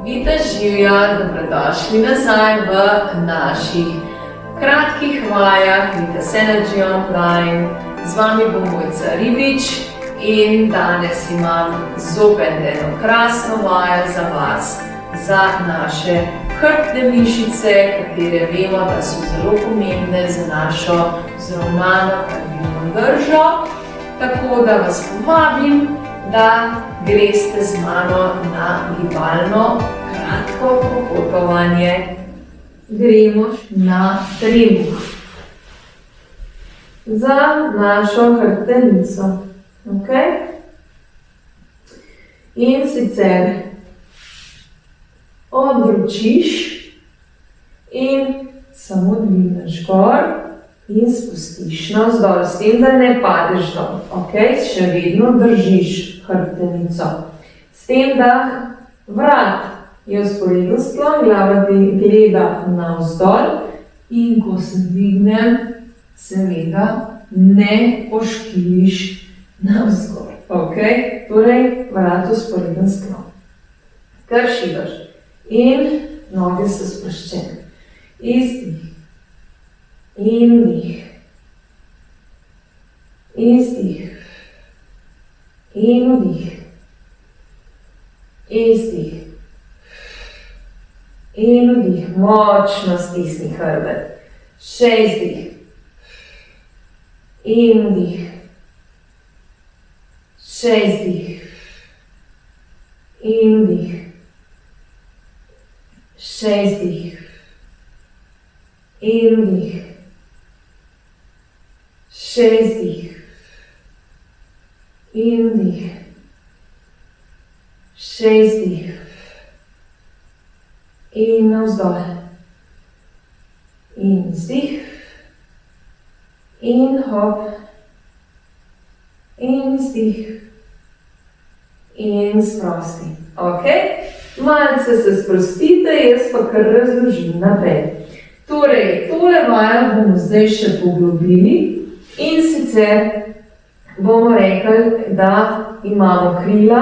Vita živja, dobrodošli nazaj v naših kratkih vajah Vita's Energy Online. Z vami bo Mojca Ribič in danes imam zopet eno krasno vajo za vas, za naše hrbtne mišice, katere vemo, da so zelo pomembne za našo vzravnano pravilno držo. Tako da vas povabim, da greste z mano na gibalno kratko popotovanje. Gremo na trebuh za našo hrbtenico. Okay? In sicer odročiš in samo dvigneš gor in spustiš navzdol, s tem, da ne padeš dol. Okay? Še vedno držiš hrbtenico. S tem, da vrat je vzporedno sklon, glava gleda navzdol in ko se dvignem, seveda ne poškiliš navzgor. Okay? Torej, vrat vzporedno sklon. Kar šivaš. In noge so sproščene. Izdih. In dih. Izdih. In vdih. Izdih. In vdih. Močno stisni hrbet. Še izdih. In vdih. Še izdih. In vdih. Še izdih. In vdih. Še izdih. In vdih. Še izdih. In navzdol. In izdih. In hop. In izdih. In sprosti. Ok? Malce se sprostite, jaz pa kar razložim naprej. Torej, tole vajo bomo zdaj še poglobili in sicer bomo rekli, da imamo krila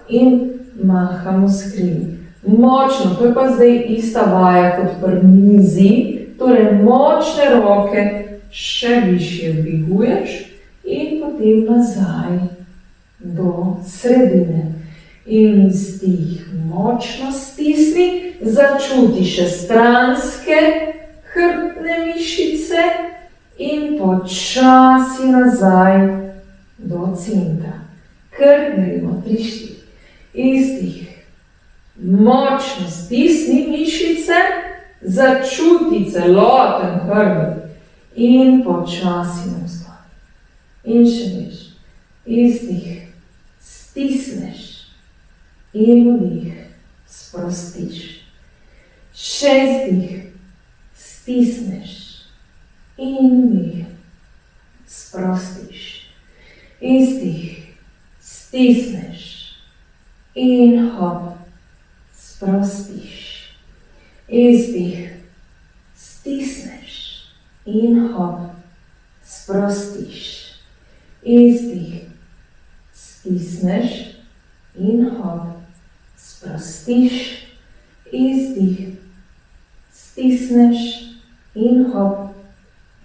in mahamo s krili. Močno, to je pa zdaj ista vaja kot pri mizi, torej močne roke še višje dviguješ in potem nazaj do sredine. In izdih močno stisni, začuti še stranske hrbtne mišice in počasi nazaj do centra. Kar gremo 3-4. Izdih. Močno stisni mišice, začuti celoten hrbet in počasi navzdol. In še več. Izdih. Stisneš. In vdih. Sprostiš. Še izdih. Stisneš. In vdih. Sprostiš. Izdih. Stisneš. In hop. Sprostiš. Izdih. Stisneš. In hop. Sprostiš. Izdih. Stisneš. In hop. Sprostiš. Izdih. Stisneš. In hop.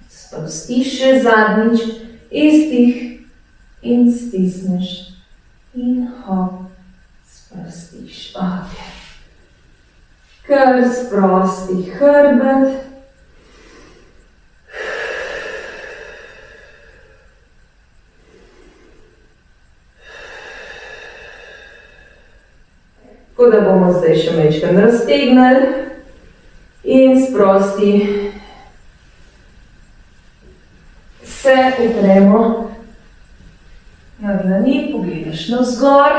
Sprostiš še zadnjič. Izdih. In stisneš. In hop. Sprostiš. Ok. Kar sprosti hrbet. Tako da bomo zdaj še majčkeno raztegnili in sprosti se upremo na dlani, pogledaš navzgor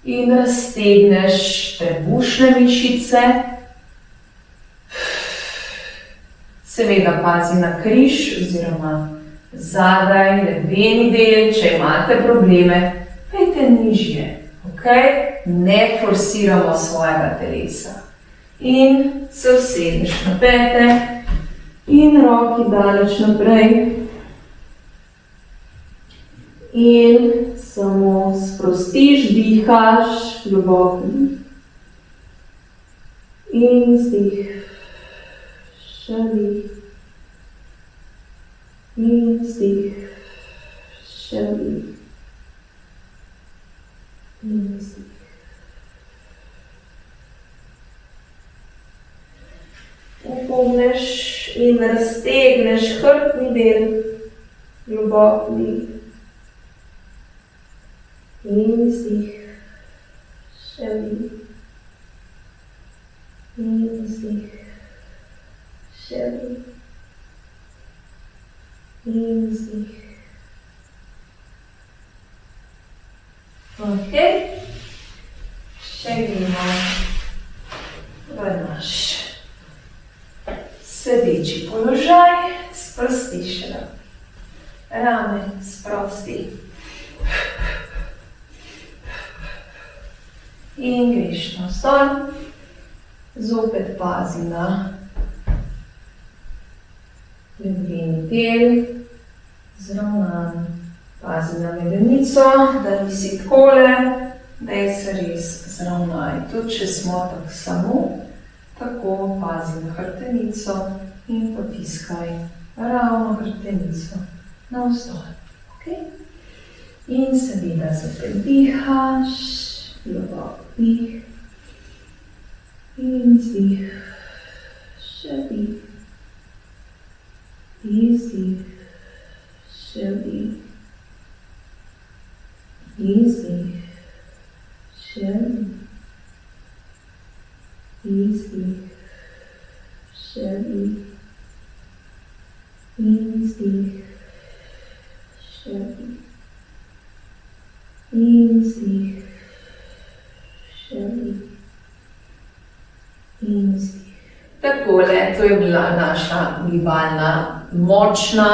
in raztegneš trebušne mišice. Seveda pazi na križ oziroma zadaj, ledveni del, če imate probleme, pejte nižje. Okay? Ne forsiramo svojega telesa. In se usedeš na pete in roki daleč naprej. In samo sprostiš, dihaš, globoko in vzdih, še vdih, in vzdih, še vdih, in vzdih. Upogneš in raztegneš hrbtni del, globok vdih, in vzdih, še vdih, in vzdih, še vdih, in vzdih. Ok, še gremo v naš sedeči položaj, sprostiš rame, sprosti. In greš navzdol, zopet pazi na ledveni del, zravnan, pazi na medenico, da nisi takole, daj se res zravnaj. Tudi če smo tako samo, tako pazi na hrbtenico in potiskaj ravno hrbtenico navzdol. Okay? In seveda zopet dihaš, globok vdih in vzdih, še vdih, izdih, še vdih, izdih, še vdih, izdih, še vdih, izdih, še vdih, izdih, še vdih, izdih. Takole, to je bila naša gibalna močna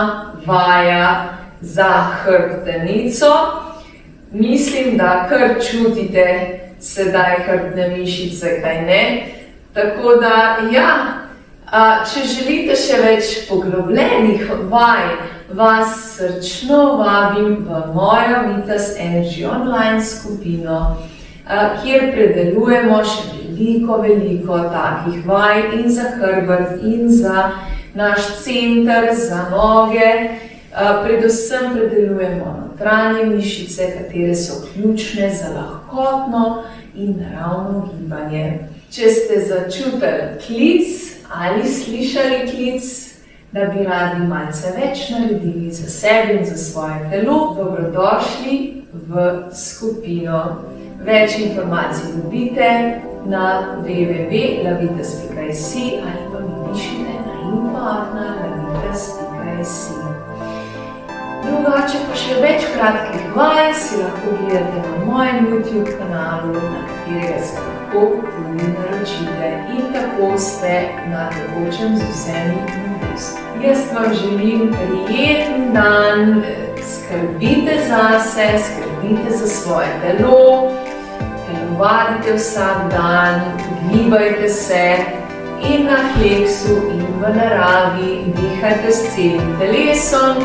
vaja za hrbtenico. Mislim, da kar čutite sedaj hrbtne mišice, kaj ne? Tako da, ja, če želite še več poglobljenih vaj, vas srčno vabim v mojo Vitas Energy online skupino, kjer predelujemo še veliko takih vaj in za hrbet in za naš center, za noge. Predvsem predelujemo notranje mišice, katere so ključne za lahkotno in naravno gibanje. Če ste začutili klic ali slišali klic, da bi radi malce več naredili za sebe in za svoje telo, dobrodošli v skupino. Več informacij dobite na www.lavitas.si ali pa mi pišite na info@lavitas.si. Drugače pa še več kratkih vaj si lahko gledate na mojem YouTube kanalu, na katerega se lahko tudi naročite in tako ste na tekočem z vsemi novosti. Jaz vam želim prijeten dan, skrbite zase, skrbite za svoje telo, telovadite vsak dan, gibajte se in na hleksu in v naravi, dihajte s celim telesom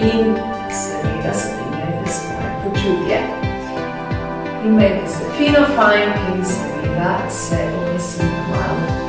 in seveda spremljajte svoje počutje. Imejte se fino, fajn in seveda se veselim kmalu.